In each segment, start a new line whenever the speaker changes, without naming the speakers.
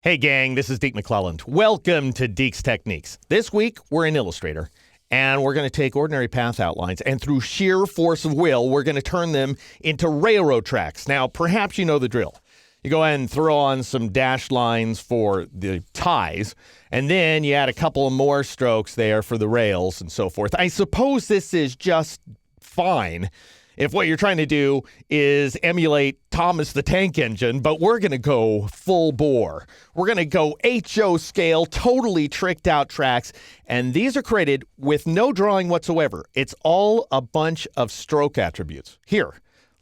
Hey gang, this is Deke McClelland. Welcome to Deke's Techniques. This week, we're in Illustrator, and we're going to take ordinary path outlines, and through sheer force of will, we're going to turn them into railroad tracks. Now, perhaps you know the drill. You go ahead and throw on some dashed lines for the ties, and then you add a couple of more strokes there for the rails and so forth. I suppose this is just fine if what you're trying to do is emulate Thomas the Tank Engine, but we're going to go full bore. We're going to go HO scale, totally tricked out tracks, and these are created with no drawing whatsoever. It's all a bunch of stroke attributes. Here,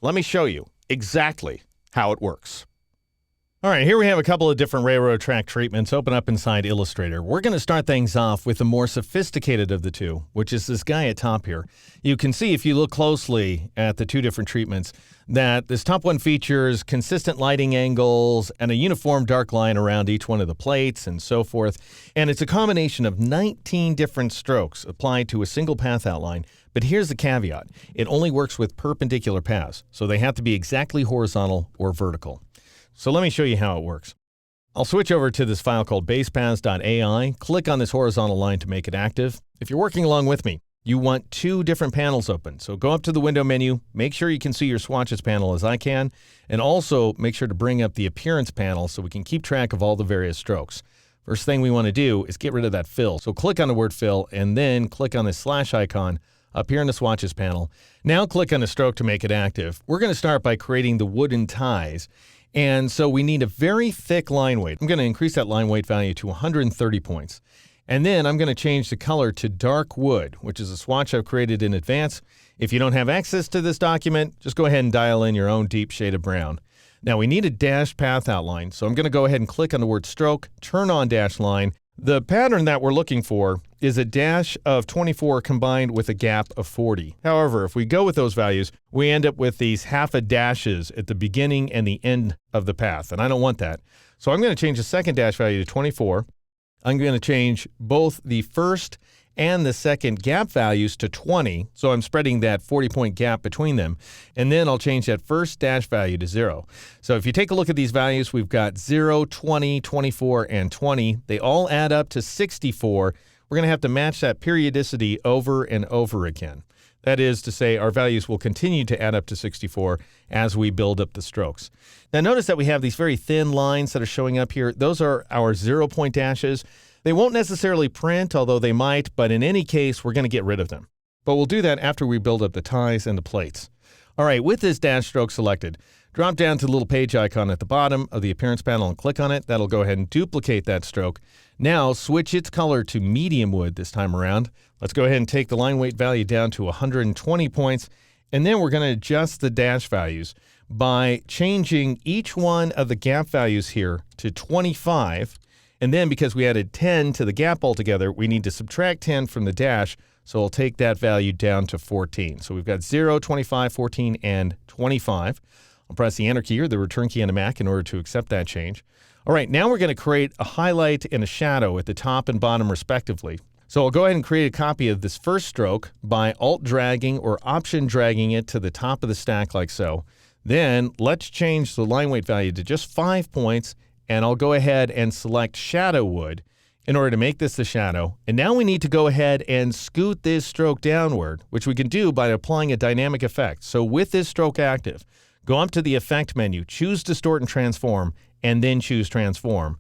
let me show you exactly how it works. All right, here we have a couple of different railroad track treatments open up inside Illustrator. We're going to start things off with the more sophisticated of the two, which is this guy at top here. You can see if you look closely at the two different treatments that this top one features consistent lighting angles and a uniform dark line around each one of the plates and so forth. And it's a combination of 19 different strokes applied to a single path outline. But here's the caveat. It only works with perpendicular paths, so they have to be exactly horizontal or vertical. So let me show you how it works. I'll switch over to this file called basepaths.ai, click on this horizontal line to make it active. If you're working along with me, you want two different panels open. So go up to the window menu, make sure you can see your swatches panel as I can, and also make sure to bring up the appearance panel so we can keep track of all the various strokes. First thing we want to do is get rid of that fill. So click on the word fill and then click on this slash icon up here in the swatches panel. Now click on the stroke to make it active. We're going to start by creating the wooden ties. And so we need a very thick line weight. I'm going to increase that line weight value to 130 points. And then I'm going to change the color to dark wood, which is a swatch I've created in advance. If you don't have access to this document, just go ahead and dial in your own deep shade of brown. Now we need a dashed path outline. So I'm going to go ahead and click on the word stroke, turn on dash line. The pattern that we're looking for is a dash of 24 combined with a gap of 40. However, if we go with those values, we end up with these half a dashes at the beginning and the end of the path, and I don't want that. So I'm going to change the second dash value to 24. I'm going to change both the first and the second gap values to 20, so I'm spreading that 40-point gap between them. And then I'll change that first dash value to 0. So if you take a look at these values, we've got 0, 20, 24, and 20. They all add up to 64. We're going to have to match that periodicity over and over again. That is to say, our values will continue to add up to 64 as we build up the strokes. Now notice that we have these very thin lines that are showing up here. Those are our 0-point dashes. They won't necessarily print, although they might, but in any case, we're going to get rid of them. But we'll do that after we build up the ties and the plates. All right, with this dash stroke selected, drop down to the little page icon at the bottom of the appearance panel and click on it. That'll go ahead and duplicate that stroke. Now switch its color to medium wood this time around. Let's go ahead and take the line weight value down to 120 points, and then we're going to adjust the dash values by changing each one of the gap values here to 25. And then because we added 10 to the gap altogether, we need to subtract 10 from the dash, so we'll take that value down to 14. So we've got 0, 25, 14, and 25. I'll press the Enter key or the Return key on a Mac in order to accept that change. All right, now we're going to create a highlight and a shadow at the top and bottom respectively. So I'll go ahead and create a copy of this first stroke by Alt-dragging or Option-dragging it to the top of the stack like so. Then let's change the line weight value to just 5 points, and I'll go ahead and select Shadow Wood in order to make this the shadow. And now we need to go ahead and scoot this stroke downward, which we can do by applying a dynamic effect. So with this stroke active, go up to the Effect menu, choose Distort and Transform, and then choose Transform.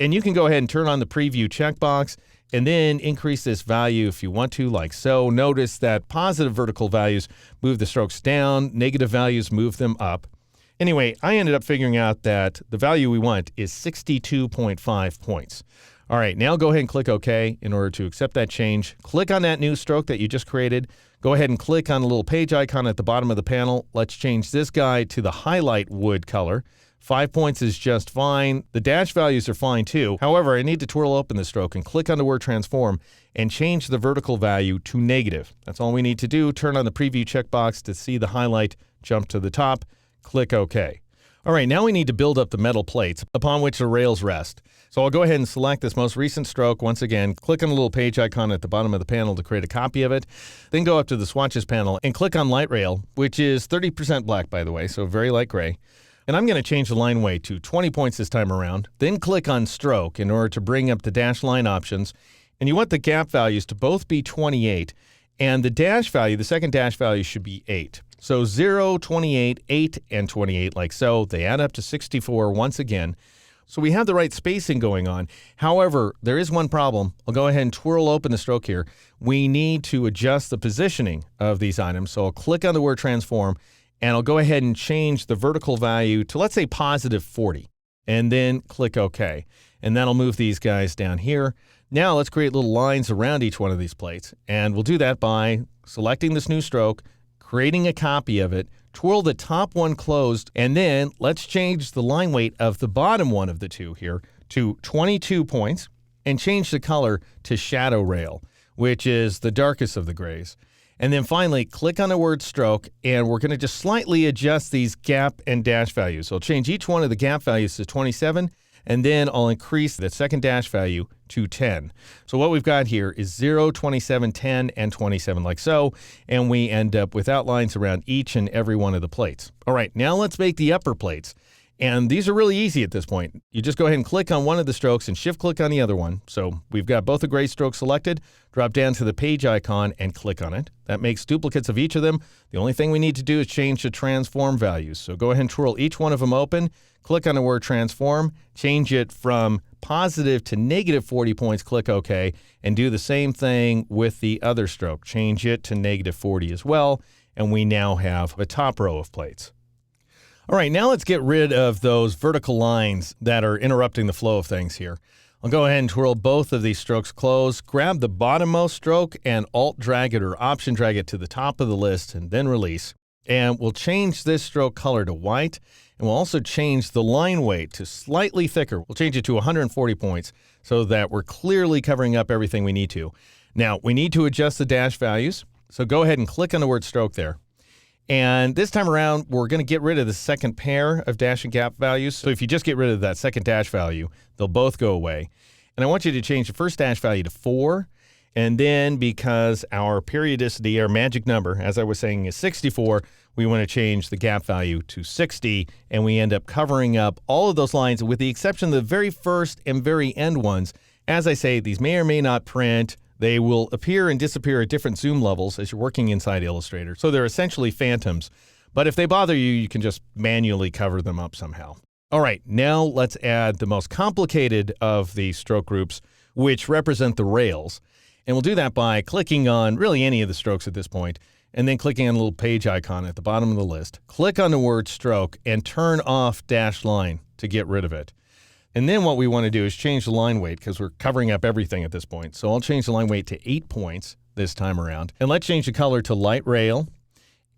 And you can go ahead and turn on the Preview checkbox and then increase this value if you want to, like so. Notice that positive vertical values move the strokes down, negative values move them up. Anyway, I ended up figuring out that the value we want is 62.5 points. All right, now go ahead and click OK in order to accept that change. Click on that new stroke that you just created. Go ahead and click on the little page icon at the bottom of the panel. Let's change this guy to the highlight wood color. 5 points is just fine. The dash values are fine too. However, I need to twirl open the stroke and click on the word transform and change the vertical value to negative. That's all we need to do. Turn on the preview checkbox to see the highlight jump to the top. Click OK. All right, now we need to build up the metal plates upon which the rails rest. So I'll go ahead and select this most recent stroke once again, click on the little page icon at the bottom of the panel to create a copy of it, then go up to the swatches panel and click on light rail, which is 30% black by the way, so very light gray. And I'm going to change the line weight to 20 points this time around, then click on stroke in order to bring up the dash line options. And you want the gap values to both be 28, and the dash value, the second dash value, should be 8. So 0, 28, 8, and 28 like so. They add up to 64 once again. So we have the right spacing going on. However, there is one problem. I'll go ahead and twirl open the stroke here. We need to adjust the positioning of these items. So I'll click on the word transform, and I'll go ahead and change the vertical value to, let's say, positive 40, and then click OK. And that'll move these guys down here. Now let's create little lines around each one of these plates, and we'll do that by selecting this new stroke, creating a copy of it, twirl the top one closed, and then let's change the line weight of the bottom one of the two here to 22 points and change the color to shadow rail, which is the darkest of the grays. And then finally, click on the word stroke, and we're going to just slightly adjust these gap and dash values. So I'll change each one of the gap values to 27, and then I'll increase the second dash value to 10. So what we've got here is 0, 27, 10, and 27 like so, and we end up with outlines around each and every one of the plates. All right, now let's make the upper plates. And these are really easy at this point. You just go ahead and click on one of the strokes and shift-click on the other one. So we've got both the gray strokes selected. Drop down to the page icon and click on it. That makes duplicates of each of them. The only thing we need to do is change the transform values. So go ahead and twirl each one of them open. Click on the word transform. Change it from positive to negative 40 points. Click OK. And do the same thing with the other stroke. Change it to negative 40 as well. And we now have a top row of plates. All right, now let's get rid of those vertical lines that are interrupting the flow of things here. I'll go ahead and twirl both of these strokes closed, grab the bottommost stroke and Alt-drag it or Option-drag it to the top of the list and then release. And we'll change this stroke color to white, and we'll also change the line weight to slightly thicker. We'll change it to 140 points so that we're clearly covering up everything we need to. Now, we need to adjust the dash values, so go ahead and click on the word stroke there. And this time around, we're going to get rid of the second pair of dash and gap values. So if you just get rid of that second dash value, they'll both go away. And I want you to change the first dash value to 4. And then because our periodicity, our magic number, as I was saying, is 64, we want to change the gap value to 60. And we end up covering up all of those lines with the exception of the very first and very end ones. As I say, these may or may not print. They will appear and disappear at different zoom levels as you're working inside Illustrator. So they're essentially phantoms. But if they bother you, you can just manually cover them up somehow. All right, now let's add the most complicated of the stroke groups, which represent the rails. And we'll do that by clicking on really any of the strokes at this point, and then clicking on the little page icon at the bottom of the list. Click on the word stroke and turn off dash line to get rid of it. And then what we want to do is change the line weight because we're covering up everything at this point. So I'll change the line weight to 8 points this time around. And let's change the color to light rail.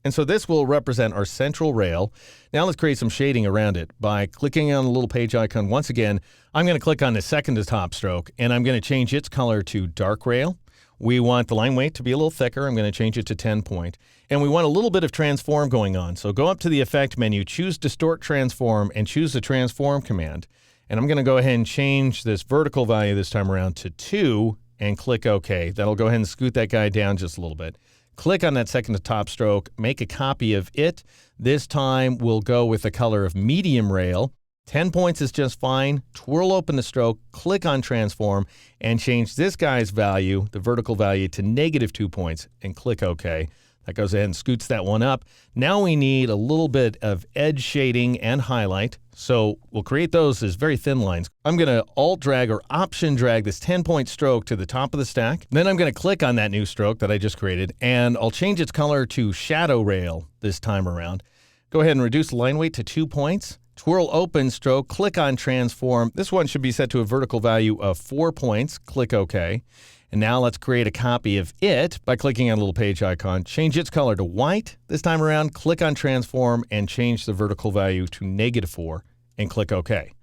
And so this will represent our central rail. Now let's create some shading around it by clicking on the little page icon. Once again, I'm going to click on the second to top stroke, and I'm going to change its color to dark rail. We want the line weight to be a little thicker. I'm going to change it to 10 point. And we want a little bit of transform going on. So go up to the Effect menu, choose Distort Transform, and choose the Transform command. And I'm going to go ahead and change this vertical value this time around to 2 and click OK. That'll go ahead and scoot that guy down just a little bit. Click on that second to top stroke, make a copy of it. This time we'll go with the color of medium rail. 10 points is just fine. Twirl open the stroke, click on transform, and change this guy's value, the vertical value, to -2 points and click OK. That goes ahead and scoots that one up. Now we need a little bit of edge shading and highlight. So we'll create those as very thin lines. I'm going to Alt-drag or Option-drag this 10-point stroke to the top of the stack. Then I'm going to click on that new stroke that I just created, and I'll change its color to shadow rail this time around. Go ahead and reduce the line weight to 2 points. Twirl open stroke, click on transform. This one should be set to a vertical value of 4 points. Click OK. And now let's create a copy of it by clicking on a little page icon. Change its color to white. This time around, click on transform and change the vertical value to -4 and click OK.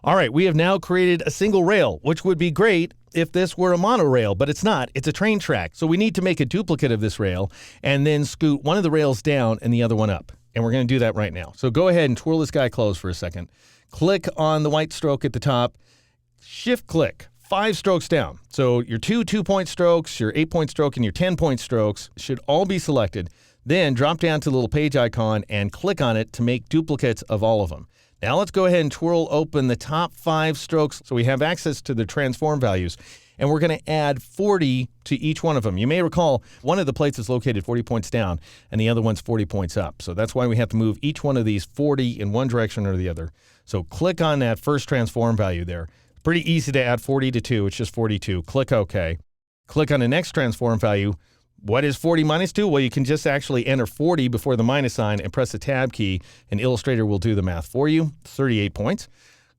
All right, we have now created a single rail, which would be great if this were a monorail, but it's not. It's a train track. So we need to make a duplicate of this rail and then scoot one of the rails down and the other one up. And we're going to do that right now. So go ahead and twirl this guy closed for a second. Click on the white stroke at the top. Shift click. 5 strokes down. So your 2 2-point strokes, your 8-point stroke, and your 10-point strokes should all be selected. Then drop down to the little page icon and click on it to make duplicates of all of them. Now let's go ahead and twirl open the top 5 strokes so we have access to the transform values. And we're going to add 40 to each one of them. You may recall one of the plates is located 40 points down and the other one's 40 points up. So that's why we have to move each one of these 40 in one direction or the other. So click on that first transform value there. Pretty easy to add 40 to 2. It's just 42. Click OK. Click on the next transform value. What is 40 minus 2? Well, you can just actually enter 40 before the minus sign and press the tab key, and Illustrator will do the math for you. 38 points.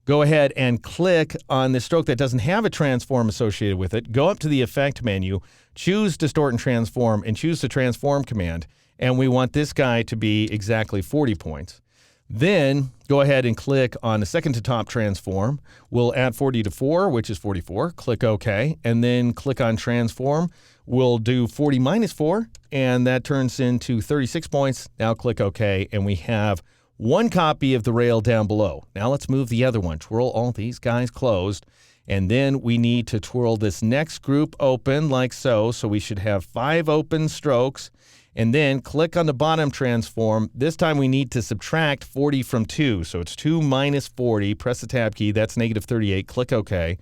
Go ahead and click on the stroke that doesn't have a transform associated with it. Go up to the Effect menu, choose Distort and Transform, and choose the Transform command. And we want this guy to be exactly 40 points. Then go ahead and click on the second to top transform. We'll add 40 to 4, which is 44. Click OK. And then click on Transform. We'll do 40 minus 4, and that turns into 36 points. Now click OK, and we have one copy of the rail down below. Now let's move the other one. Twirl all these guys closed. And then we need to twirl this next group open like so. So we should have 5 open strokes. And then click on the bottom transform. This time we need to subtract 40 from 2. So it's 2 minus 40. Press the tab key. That's negative 38. Click OK.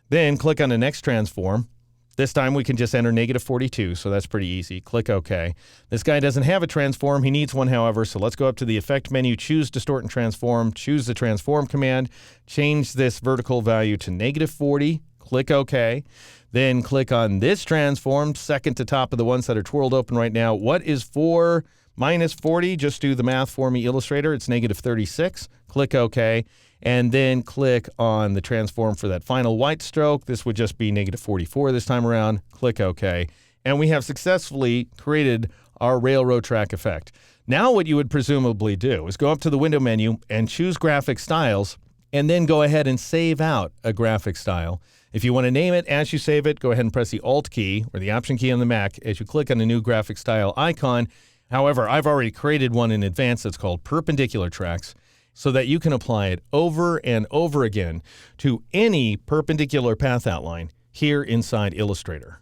Then click on the next transform. This time we can just enter negative 42, so that's pretty easy. Click OK. This guy doesn't have a transform. He needs one, however, so let's go up to the Effect menu, choose Distort and Transform, choose the Transform command, change this vertical value to negative 40, click OK. Then click on this transform, second to top of the ones that are twirled open right now. What is 4 minus 40? Just do the math for me, Illustrator. It's negative 36. Click OK. And then click on the transform for that final white stroke. This would just be negative 44 this time around. Click OK. And we have successfully created our railroad track effect. Now what you would presumably do is go up to the window menu and choose graphic styles, and then go ahead and save out a graphic style. If you want to name it as you save it, go ahead and press the Alt key or the Option key on the Mac as you click on the new graphic style icon. However, I've already created one in advance that's called Perpendicular Tracks, so that you can apply it over and over again to any perpendicular path outline here inside Illustrator.